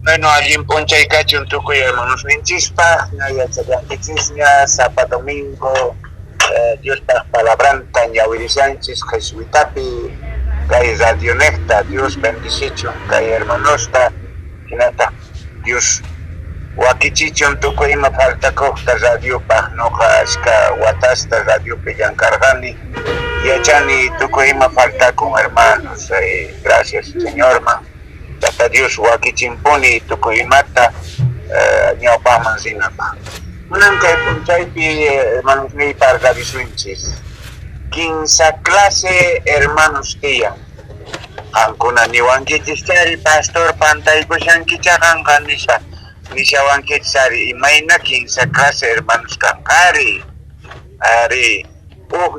Bueno, alguien poncha y cacho un tuco y hermanos Vinchispa, ya Chayanquichisña, Zapa Domingo, Dios para Palabranta, Yawiri Sánchez, Jesuitapi, Gay Radio Necta, Dios bendicicho, Gay hermanosta, Hinata, Dios, Wakichicho un tuco y me falta costa radio Pajnoja, Aska, Watasta, Radio Pillancargani, y Achani, tuco y me falta con hermanos, gracias, señor, man. Tata Dios wakichimpuni tukuymata ñawpaman sinapa. Kunan kay punchaypi hermanos mi pargadisuinchis. 15 clase hermanos tiyan. Ankuna niwankichis chari pastor pantaykushankichakanqa nishawankichis ari imayna 15 clase hermanos kankari. Ari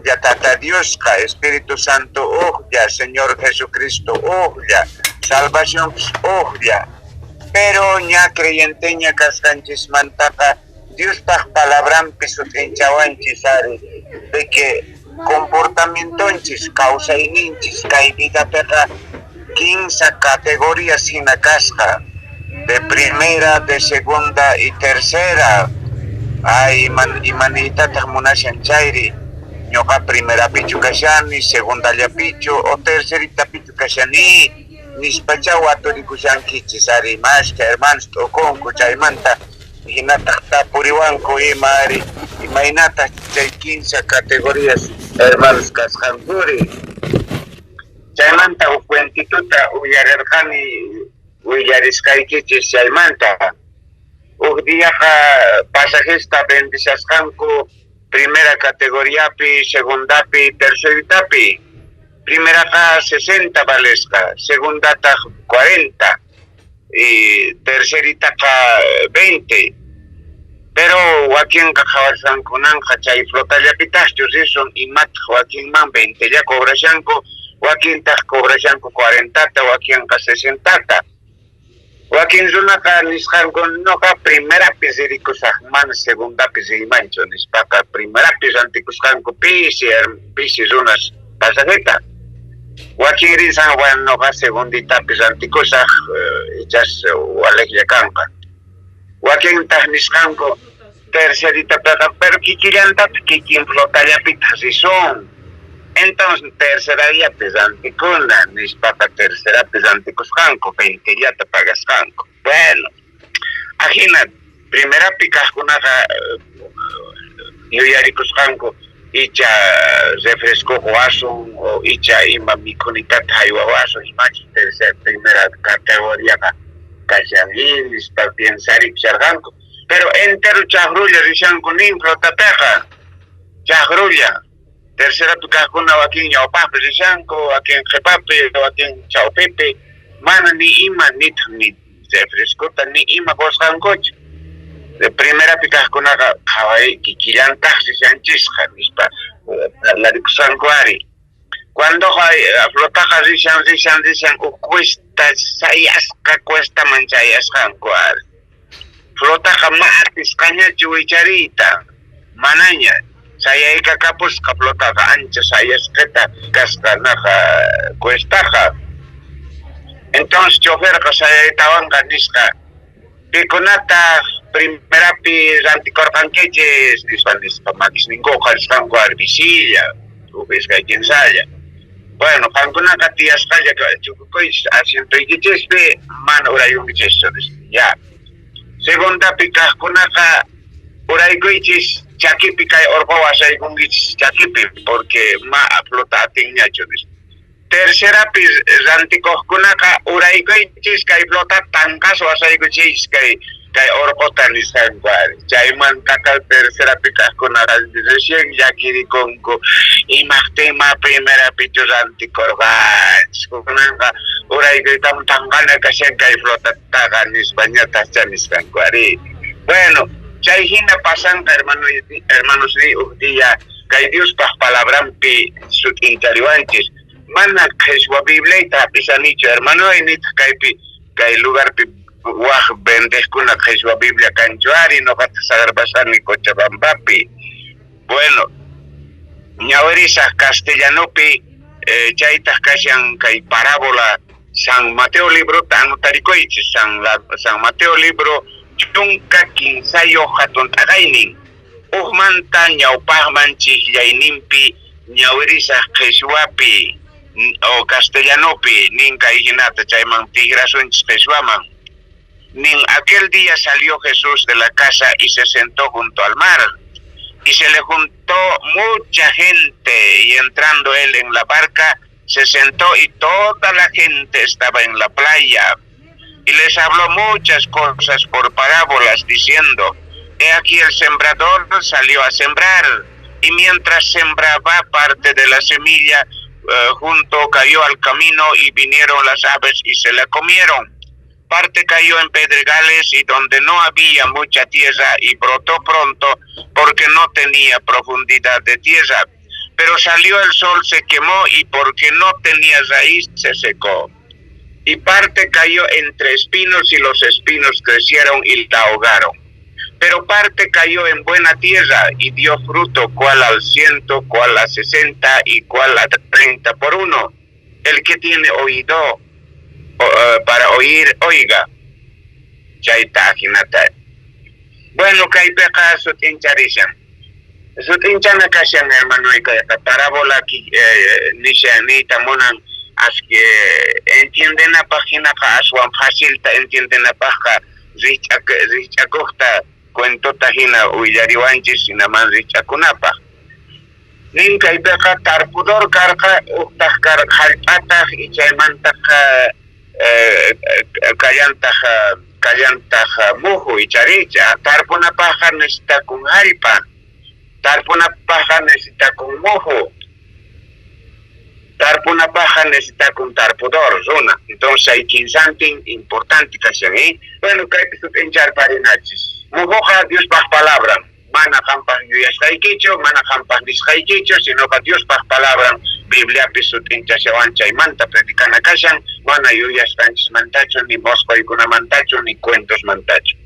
ya Tata Dios ka Espíritu Santo ya Señor Jesucristo ya salvación ya pero ña creyente ña cascanchis mantaka Dios pa palabran pisutinchawanchis ari de que comportamientonchis causa ininchis kay vida peka 15 categorías sinacasca de primera, de segunda y tercera ay imanita tahmunashan chayri ñoqa primera pichu kashani, segunda llapichu o tercerita pichu kashani nispacha waturikusankichis ari mashka hermanos tokonku chaymanta hinataq puriwanku ima ari imaynataq chay 15 categorías hermanos kasqankuri chaymanta cuentituta uyarirqani uyarisqaykichis chaymanta diaqa pasajista bendishasqanku primera categoría pi, segunda pi, tercerita pi. Primera ta 60 valesca, segunda ta 40 y tercerita ta 20. Pero Joaquín Cajabarsan Kunan Hachay Flota Yapitastos son y Mat Joaquín Man 20 ya cobra Shanko, Joaquín Ta cobra Shanko 40, Joaquín Ka 60. Joaquín Zunaka Nishan con Noka primera pisirico Sahman, segunda pisirimancho, Nispaka, primera pisanticuscanco pisi zonas pasajeta. Joaquín Rizan Juan Noka segundita pisanticusah, ellas Alegria Canca. Joaquín Tahniscanco, tercerita plata, pero Kikirianta, Kikin Flotaria Pitazison. Entonces, tercera día pesanticuna, nispaka tercera pesanticuscanco, 20 ya te pagas canco. Bueno, ajina, primera picascuna, yo ya ricuscanco, icha refresco guaso, o icha ima micunita taiwa guaso, imachi tercera, primera categoría, cachavín, para pensar y charganco. Pero entero chagrulla, rishanco, ninflo, tapeja, chagrulla. Tercera picascuna Joaquín Yaupape de Shanko, Joaquín Jepape, Joaquín Chaupepe, mana ni ima ni refrescota ni ima boscancoch. De primera picascuna Hawaii, Kikilanta, si Sanchisca, la de Sanguari. Cuando flotaja dicen, cuesta sayasca, cuesta manchayas Sanguari. Flotaja matis, caña chuicharita, manaña. Saya ikakapus kaplota ka ancha saya sketa kaskanaka cuestaja. Entonces chofer ka saya itawan kanisca. Pikunata primera pi anticorpanqueches dispanis pamakis ningo kalskan ko arbisilla. Ubes kay quien saya. Bueno, kankuna katias kaya ka chukukois asiento ikiches pe man urayong kichesones. Ya. Segunda pikah kunaka uraykoichis Chaquipi kay orpo wasay kungis chaquipi porque ma flota tingnya chones. Tercera pis rantikos kunaka uray kay chis kay flota tangkas wasay kuchis kay orpo tanisan kwari. Chayman kakal tercera pikas kunaka recién yakiri kongo imaktema primera pichu rantikorgach. Kunaka uray kay tangana kasyen kay flota tagan España tachanis kwari. Bueno, Chayhina pasan hermanos día que Dios pas palabran pi sut interiores mana Jesús Biblia y tapisanicho hermano en que lugar pi wah bendes con la Jesús Biblia canchuari no va a saber pasar ni cochabambapi. Bueno, ñaverisas castellano pi chaitas kashan kay parábola San Mateo libro tanu tarikoichi San Mateo libro chunka kinsayo hatun tagainin uhmanta ñawpaqmanchik llaynimpi ñawirisaq qhichwapi o castellanopi ninka hinata chayman tigrasunchik qhichwaman nin aquel día salió Jesús de la casa y se sentó junto al mar y se le juntó mucha gente y entrando él en la barca se sentó y toda la gente estaba en la playa y les habló muchas cosas por parábolas diciendo: he aquí el sembrador salió a sembrar y mientras sembraba parte de la semilla junto cayó al camino y vinieron las aves y se la comieron. Parte cayó en pedregales y donde no había mucha tierra y brotó pronto porque no tenía profundidad de tierra. Pero salió el sol, se quemó y porque no tenía raíz se secó. Y parte cayó entre espinos y los espinos crecieron y la ahogaron. Pero parte cayó en buena tierra y dio fruto, cual al 100, cual a 60 y cual a 30 por uno. El que tiene oído para oír, oiga. Chayta hinata. Bueno, kaypeqa sutincharishan. Sutinchana kashan, hermano, y kayqa parábola ki nishanita monan aske entienden a página ka aswan facilta entienden a paja richakuqta cuentota hina willariwanchis sinaman richakunapaq. Nin kaypeqa tarpudor karqa uqtaq hallp'ataq y chaymantaqa kallantaq muhu y charicha tarpunapaqa necesitakun hallp'a tarpunapaqa necesitakun muhu tarpunapaqa necesitakun tarpudor runa. Entonces hay quinsantin importante kashan, bueno, kaypi sutinchar parinachis muhuqa Diospaq palabra mana qampaq yuyashqaykichu mana qampaq nisqaykichu sino que Diospaq palabra Bibliapi sutinchashawan chaymanta predicana kashan mana yuyashqanchis mantachu ni mosqoykunamantachu ni cuentos mantachu.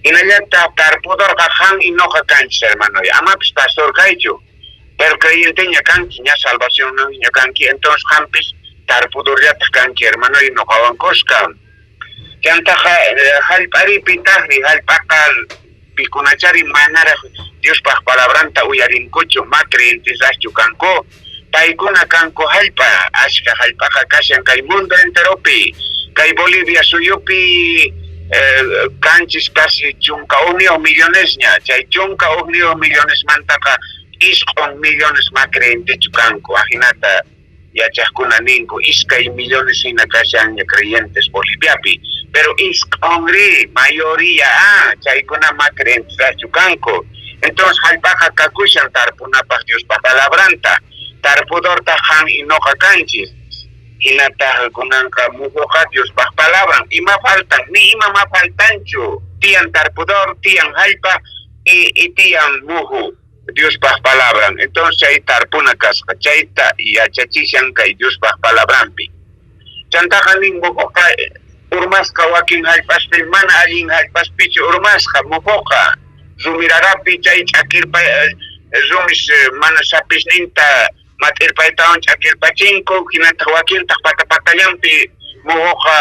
Hinallata tarpudorqa qan inoqa kanchis, hermano, amapis pastor kaychu pero creyente ña kanki ña salvación ña kanki entonces qampis tarpudorllata kanki, hermano, y noqawan kushka chantaqa hallp'aripi taqri hallp'aqa pikunachari manaraq Diospaq palabranta uyarinkuchu ma creyentes aschu kanku paykuna kanku hallp'a ashka hallp'aqa kashan kay mundo enteropi kay Bolivia suyupi kanchis casi chunka unión millones ña chay chunka unión millones mantaqa isqun millones ma creyentechu kanku ajinata yachaqkuna ninku iskay millones hina kashan creyentes Boliviapi pero isqunri mayoría chaykuna ma creyentes aschu kanku. Entonces hallp'aqa kakushan tarpunapaq Diospaq palabranta tarpudorta qan inoqa kanchis hinata kunanqa muhuqa Diospaq palabran ima faltan ni ima ma faltanchu tiyan tarpudor tiyan hallp'a y tiyan muhu Diospaq palabran. Entonces chay tarpuna kasqa chayta yachachishan kay Diospaq palabranpi chantaqa nin muhuqa urmasqa wakin hallp'aspi mana allin hallp'aspichu urmasqa muhuqa rumirarapi chay ch'akirpa rumis mana sapisninta mat'irpaytawan ch'akirpachinku hinata wakintaq patapatallapi muhuqa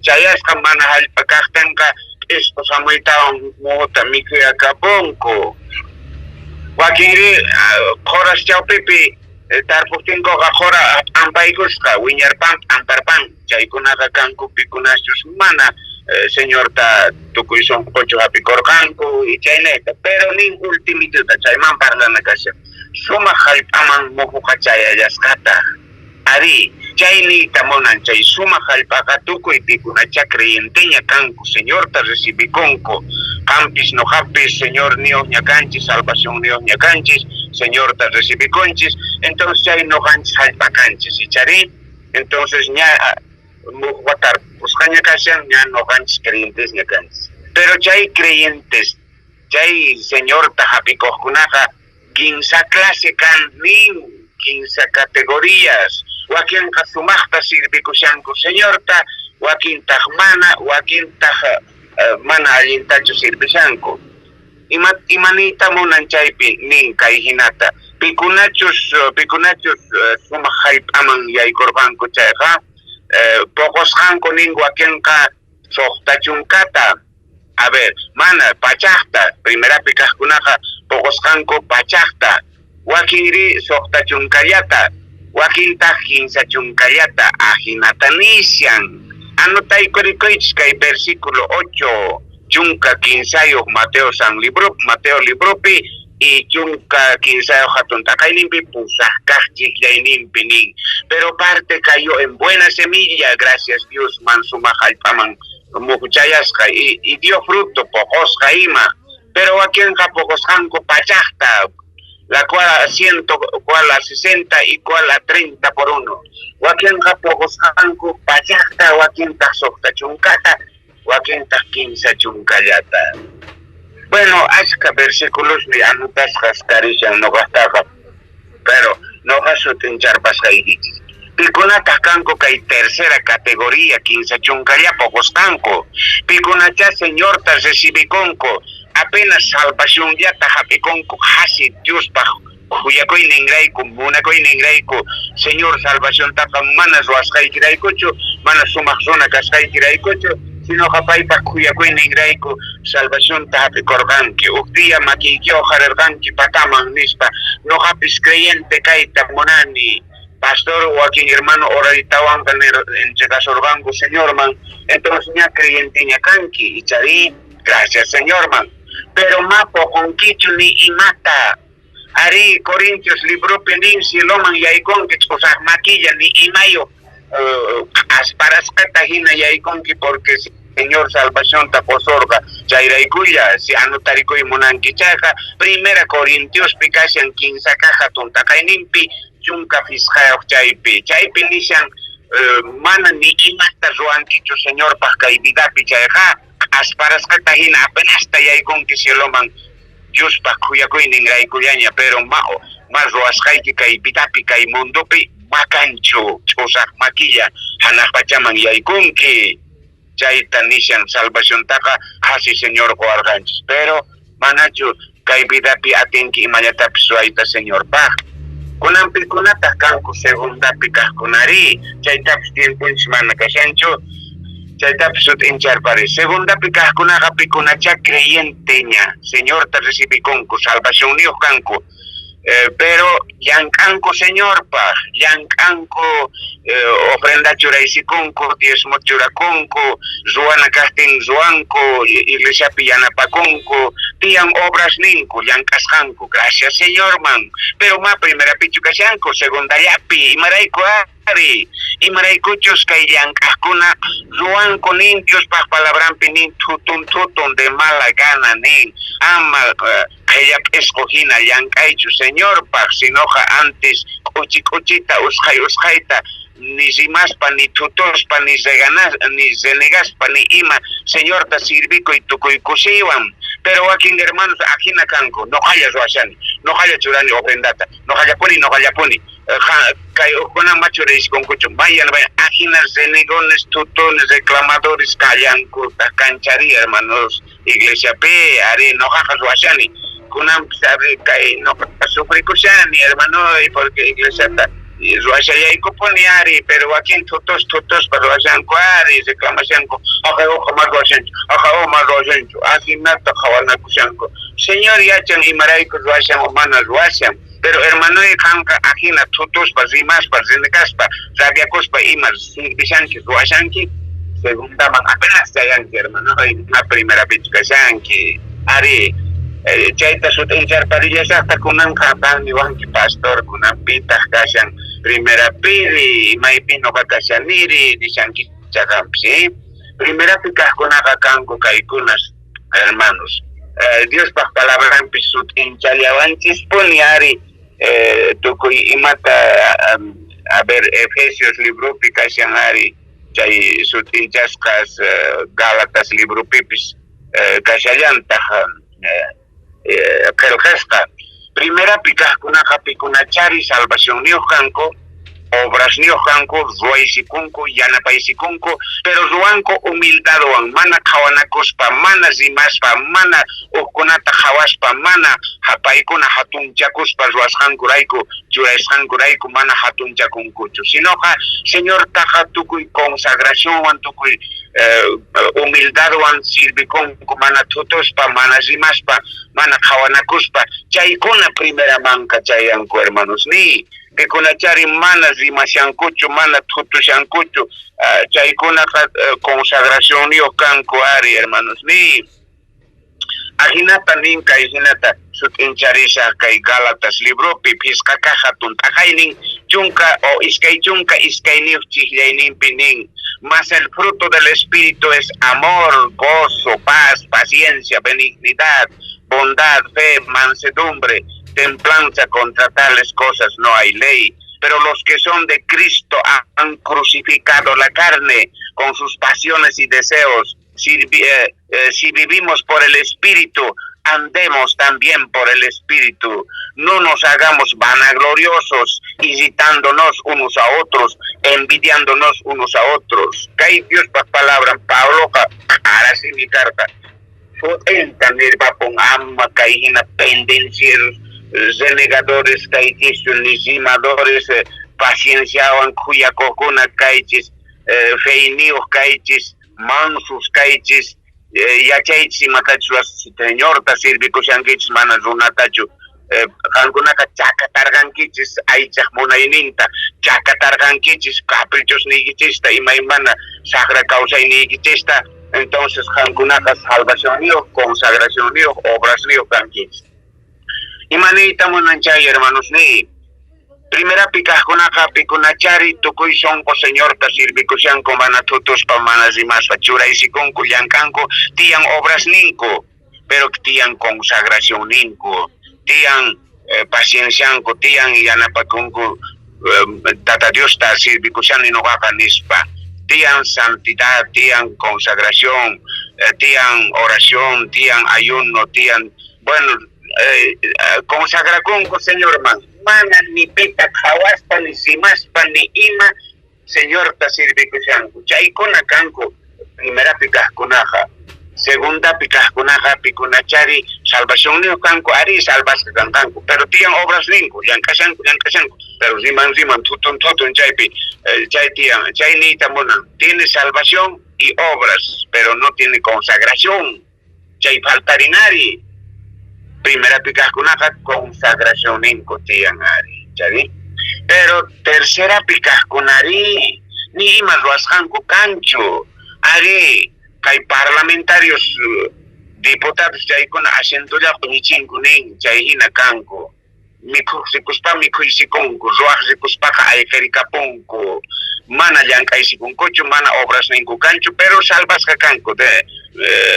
chayasqa mana hallp'a kaqtanqa p'isqu samuytawan muhuta mikuyakapunku wakinri horas chawpipi tarpuqtinkuqa hora ampaykusqa wiñarpan amparpan chaykunaqa kanku pikunachus mana señorta tukuy sonqochu hapikorqanku y chaynayta pero nin ultimituta chayman parlana kashan sumaq hallp'aman muhuqa chayallasqata ari chayniyta munan chay sumaq hallp'aqa tukuy pikunacha creyenteña kanku señorta recibikunku qampis noqapis señor niyuq ña kanchis salvación niyuq ña kanchis señorta recibikunchis entonces chay noqanchis hallp'a kanchis y chari entonces ña muhuqa tarpusqaña kashan ña noqanchis creyentes ña kanchis pero chay creyentes chay señorta hapikuqkunaqa 15 clase kan nin 15 categorías wakinqa sumaqta sirvikushanku señorta wakintaq mana allintachu sirvishanku imanita munan chaypi nin kay hinata pikunachus sumaq hallp'aman yaykurqanku chayqa pocos hanko ningu akenka sohtachunkata. A ver, mana, pachakta, primera pikaskunaka, pocos hanko pachakta, wakinri sohtachunkayata, wakinta hinsachunkayata, ajinatanisian. Anotay korikoich kay versículo 8, chunka kinsayo Mateo Mateo libropi, y chunka kinsayo hatun takaylimpi pusajkajchik yaylimpi nin. Pero parte cayó en buena semilla, gracias Dios, mansumajalpaman muchayasca y dio fruto, pojosca ima. Pero aquí en Japocosjanco pachasta, la cual a 100, cual a 60 y cual a 30 por 1. Huaquien Japocosjanco pachasta, huaquien tasocta chuncata, huaquien tasquinza chuncayata. Bueno, hasta versículos ni anotas cascarillas no gastaja, pero no gasto tinchar pascaiditis. Picuna tacanco que tercera categoría, 15 chuncaya pocos canco. Picuna ya señor tas recibiconco, apenas salvación ya tajapiconco, hasi Dios bajo. Cuyacoy ningraico, munacoy ningraico, señor salvación taca manas ruascay kiraicocho, manas sumazona cascay kiraicocho, sino japay pa cuyacoy ningraico, salvación tajapicorganqui, uctía maquiquio jarerganqui pataman nispa, no japis creyente caita monani. Pastor Joaquín hermano oraritawan en Checasorgango, señor man, entonces ya creyente ña canqui, y chari, gracias señor man, pero mapo conquicho ni imata, ari Corintios libro penin si loman yaikon que cosas maquilla ni imayo, asparas catajina yaikon que porque señor salvación taposorga, chairaikuya, si anotarico y monanquichaja, primera Corintios picasen 15 caja tonta kainimpi, chunka fiscayo chaypi nishan mana ni imasta ruanquicho señor pascay vidapi chayja asparas katajina apenas tayaykon que sieloman Dios pascuyakoy ningraikuyaña pero más ruasqayki kay vidapi kay mundopi macancho chosak maquilla hanak pachaman yaykunki chayta nishan salvación taka hasi señor coarganchis pero manachu kay vidapi atinki imayatapi suayta señor paj kunan pikunata kanku segunda pikaskunari chaytapish tiempunchis mana kashanchu chaytapish sutinchar pari segunda pikaskunaqa pikunacha creyenteña señor ta recibiconku salvación niuq kanku pero yankanku señor pa yankanku ofrenda churaysikunku diezmo churakunku ruana kastin ruanku iglesiapi yanapakunku tiyan obras ninku yankasqanku gracias señor man pero ma primera pichukashanku segunda yapi imarayku ari imaraykuchus kay llank'aqkuna ruanku nin Dios paq palabrampi nin tutun de mala gana nin ama kayap escogina llank'aychu señor paq sinoqa antes kuchita usqayta ni rimaspa ni tutospa ni renegaspa ni ima señor ta sirvico y tukuykushiwan pero aquí hermanos ajina kanko no haya ruashani no haya churani ofrendata no haya puni kay ukuna machureis konkucho vayan ajina renegones tutones reclamadores callanku ta canchari hermanos iglesia pe ari no haya ruashani kunam sabe kay no sufrikushani hermano y porque iglesia ta ruashayayku puniari pero aquí tutos pero ruashankuari reclamasanku ojo más ruashanchu asinata khawanakushanku señor yachan imarayku ruashan humana ruashan pero hermano y kanka ajina tutos rimaspa renegaspa rabiakuspa imar sirvishanki ruashanki segunda man apenas chayanki hermano la primera pichkashanki ari chayta sutinchar parillas hasta kunan kapan niwanki pastor kunan pitah kashan primera piri maypi noqa kashaniri nishanki chakampi primera pikah kunaqa kanku kaykunas hermanos Dios paq palabrampi sutinchallawanchis puni ari tukuy imata a ver Efesios libropi kashan ari chay sutinchasqas Gálatas librupipis kashallantaq qillqasqa primera pikaqkunaqa pikunachari salvación niuq kanku obras niojanko, ruaisikunku, yanapaisikunku, pero ruanko humildadwan, mana kawanakuspa, mana zimaspa, mana ukunata hawaspa, mana hapaikuna hatunchakuspa ruasjankuraiku, churaisjankuraiku, mana hatunchakunkuchu, sinoja, Señor, taja tukuy consagración, tukuy humildadwan sirvikunku, mana tutuspa, mana zimaspa, mana kawanakuspa, chaykuna primera manka chayanku, hermanos, ni que kunachari mana zimashankuchu, mana tutushankuchu, chaykuna consagración yo kanku ari, hermanos, ni ajinata ninka ajinata sutincharisha kay Gálatas libro pipiskaka hatun takaynin chunka o iskay chunka iskay niw chihlaynin pinin, mas el fruto del espíritu es amor, gozo, paz, paciencia, benignidad, bondad, fe, mansedumbre, templanza. Contra tales cosas no hay ley. Pero los que son de Cristo han crucificado la carne con sus pasiones y deseos. Si vivimos por el Espíritu, andemos también por el Espíritu. No nos hagamos vanagloriosos, irritándonos unos a otros, envidiándonos unos a otros. Que Dios palabra, Pablo, ahora sí mi carta. Entender va con ama, caína, pendencieros, renegadores, caitis, nisimadores, pacienciaban, cuya cocuna caitis, feinios caitis, mansus caitis, yachaitis y matachus, señor, ta sirvico shangitis, manas runatachu, hangunaka chakatargankichis, aichak monaininta, chakatargankichis, caprichos nigichista, y maimana, sagra causa y nigichista. Entonces, hangunaka salvación mío, consagración mío, obras mío, kankichis. Y manita monanchay, hermanos, ni primera picajunaka pikunachari tukuy sonko señor ta sirvikusyanko mana tutus pa mana zimaspa churaysikunku yankanku tiyan obras ninku, pero tiyan consagración ninku, tiyan paciencianku, tiyan yanapakunku tata Dios ta sirvikusyan inogaka nispa, tiyan santidad, tiyan consagración, tiyan oración, tiyan ayuno, tiyan, bueno, consagra con Señor man, mana ni pita kawaspa ni simaspa ni ima, Señor ta sirvikusyanku, chaykuna kanku, primera pikajkunaja, segunda pikajkunaja pikunachari, salvación ni kanku, ari salvasca kanku, pero tiyan obras ninku, yankashanku, pero ziman tutun chaypi, chay tiyan, chay nita monan, tiene salvación y obras, pero no tiene consagración, chay faltarinari. Primera picascunaja, consagración en cotidianari, ¿sabes? Pero tercera picascunari, ni más ruasjanco cancho, ari, hay parlamentarios, diputados, ya hay con acento ya con ichincunin, ya hay canco, mikuspa mikuisiconco, ruajicuspa hay caricaponco, mana yancaisiconcocho, mana obras en cancho, pero salvas canco de.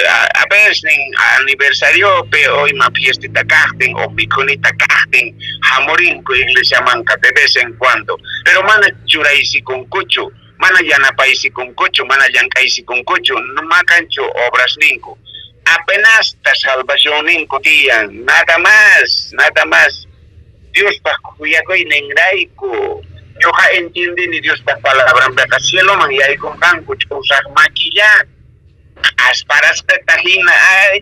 A veces en aniversario hoy ma fiesta cachten o piconita cachten jamorín que iglesia manca de vez en cuando, pero mana churaisi con cucho, mana yanapaisi con cucho, mana yancaisi con cucho, no macancho obras ninco, apenas ta salvación ninco tiyan, nada más, Dios pa cuyaco y nengraico, yo ja entiende ni Dios pa palabra en cielo man y hay con canco, usar maquillar. Asparas tajina,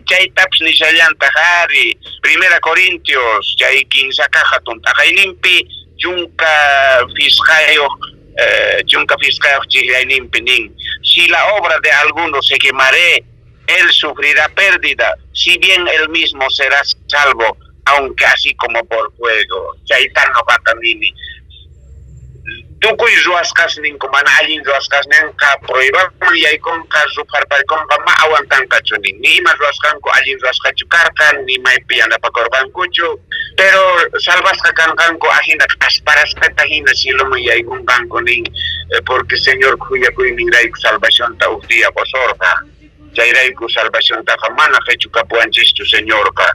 chay taps ni sayan tajari, Primera Corintios, chay 15 caja tontajay limpi, chunka fiscayo chihray limpi nin. Si la obra de alguno se quemaré, él sufrirá pérdida, si bien él mismo será salvo, aunque así como por fuego. Chay tan no bacanini. Tukuy ruaskas ninku mana alin ruaskas nenka prohibam yay kon ka suparpar kon ka maawantan kachunin ni mas ruaskan ko alin ruaskachu karkan ni may piyana pa korban kuchu pero salvas ka kan ko ahina asparas ka tahina silo mo yay kon kanko ning porque Señor kuya kuy ningray ko salvación ta ufdia posorka jayray ko salvación ta kamana fechu kapuanchis tu Señor ka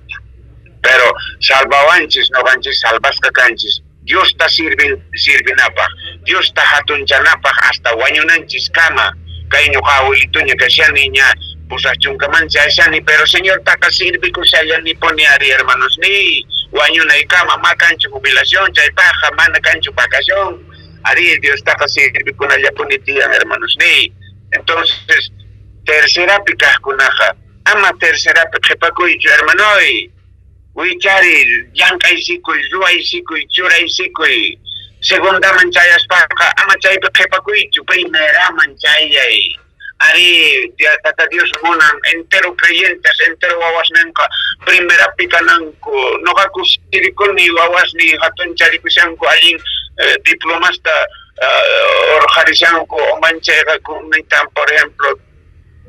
pero salvawanchis no vanchis salvas ka kanchis Dios ta sirve napa, Dios ta hatun chanapa hasta guayunanchis kama, kainyo kawilito niya kasya niya, pusachung kamancha ni pero Señor ta ka sirve ko siya ni poniari hermanos ni, guayunay kama makancho jubilación, chay paja mana kancho bakasyon, Ari Dios está casi con allá punitian, hermanos. Ni. Entonces, tercera pica kunaja. Ama tercera pica kuicho, hermano. Wichari, yankay sikoy, ruay sikoy, churay sikoy. Segunda manchayas paka, ama chay pica kuicho, primera manchayay. Ari, tata Dios monan, entero creyentes, entero wawas nanka, primera pica nanko, no kakusirikon ni wawas ni hatun charikusanko alin diplomasta orjarisanko o manchega kunitan, por ejemplo,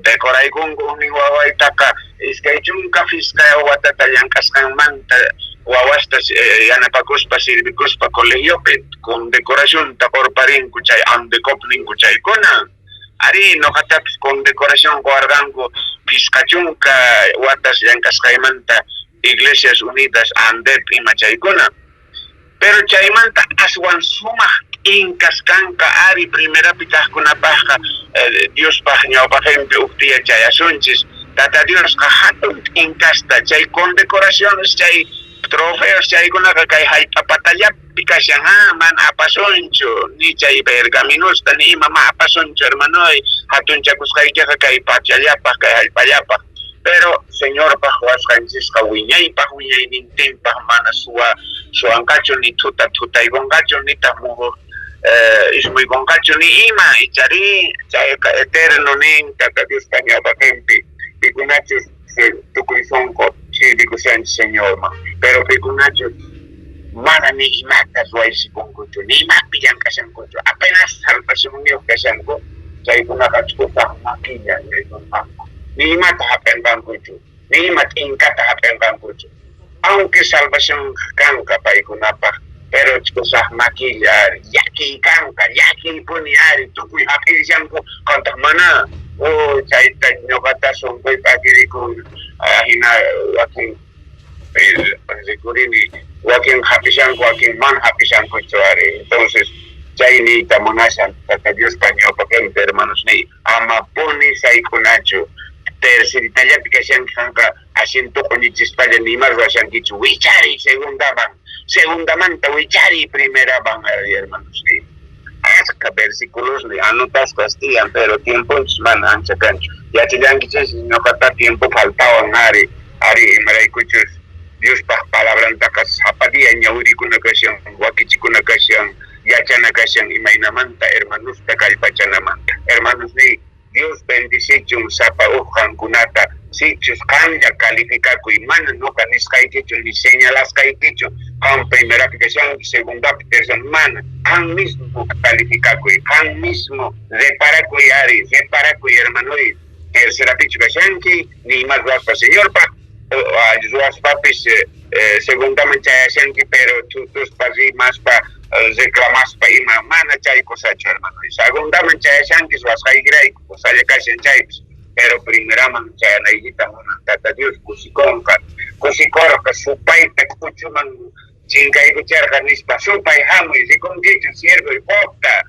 decoray gungo ni waway taka, iskaychunka fiskaya watata yankaskan manta, wawastas yanapakuspa sirvikuspa colegiope, con decoración taporparin kuchay andekopnin kuchay kona. Ari no katapis con decoración guardango Pizcachunca watas yankascaimanta Iglesias Unidas Andep y Machaicona. Pero chaimanta aswan suma incascanca ari primera pitascuna paja Dios pajña o pajempe uptia chayasunchis. Tata Dios kahatun incasta chay con decoraciones chay trofeos chay con la que hay papataya picasian man apasoncho ni chay pergaminos ni mamá apasoncho hermano hatun chakuskai kai pachayapa kai payapa pero señor pajuas kanchis kawiñay pajuñay nintin pajmana suancacho ni tuta y gongacho ni tamugo es muy gongacho ni ima y chari chay eterno ni tata Dios cañaba tempi picunachos tukuisonko chirikusan señor ma pero picunachos mana ni imata suaisi kongkucho ni mapiyan kasan kucho apenas salvación niyo kasan ko chay kunakachuta makiya ni imata hapen bangkucho ni imat ingkata hapen bangkucho aunque salvación kanka pa ikunapa pero kusah makiya yaki kanka yaki puniari tukuy hapisan ko kontak mana oh chay tanyo kata songkoy pagiri ko hina waking recurini waking hapisan man hapisan ko chuari entonces chay ni tamonasan tata Dios paño pakente hermanos ni ama poni say kunacho tercerita ya pikasan kanka asinto konichis pala ni marwasan kichu wichari segunda manta wichari primera bang hermanos ni hasta versículos ni anotas castillan pero tiempo man ancha cancho ya te dan que no kata tiempo faltaba ari maray kuchus Dios palabra takas hapadia nyauri kuna kasyan wakichi kuna kasyan yachana kasyan imainamanta hermanos takal pachanamanta hermanos ni Dios bendicichum sapa ujan kunata sichus kanya calificar ku imana no kanis kai kicho ni señalas kai kicho kan primera aplicación segunda aplicación mana kan mismo calificar ku kan mismo repara ku yari repara ku hermano y tercera aplicación ki ni más va señor pa ayudas papis segunda manchayación ki pero tus pasi más pa reclamas pa ima mana chay cosa hermano y segunda manchayación ki was kai gray cosa ya kasen chayps pero primera manchaya na hijita mo ng tata Dios kusikonka supay takuchuman chingay kuchar kanispa supay hamoy sikong dito siervo y pokta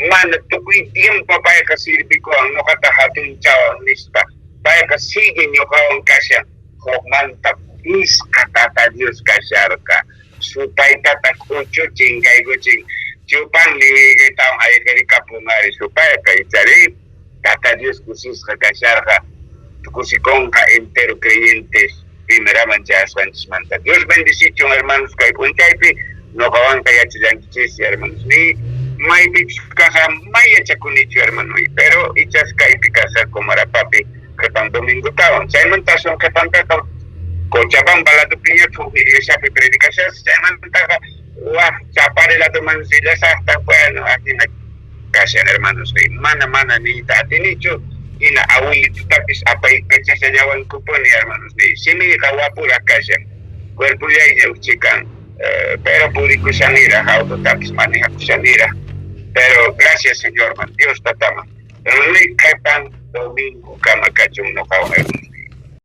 man tukuy tiempo paya kasirbi ko ang nokatahatun chaw nispa paya kasigin yung kaong kasya man tapis ka tata Dios kasyarka supay tatakucho chingay kuching chupang liligay taong ayakari kapungari supay kay chari tata Dios kusis kasyarka tukusikonka entero creyentes primera manchada Sánchez Manta. Dios bendicicho hermanos kay kuntaypi no kawan kaya chilankichis hermanos ni may kasa may chakunicho hermano pero ichas kay pikasa kumarapapi katang domingo taon sa imantason katang kakao Cochabamba balado piña tu iglesia pi predicación sa imantaka wah chapare la tuman sila sa bueno aquí na kasi hermanos ni mana ni tatinicho ina awili tutapis apay kachasayawan ko po ni hermanos ni simi kawapura kasi cuerpo ya chican pero puri kusanira auto tapis maneja kusanira pero gracias señor man Dios tatama pero ni kaipan domingo kama kachung no kawan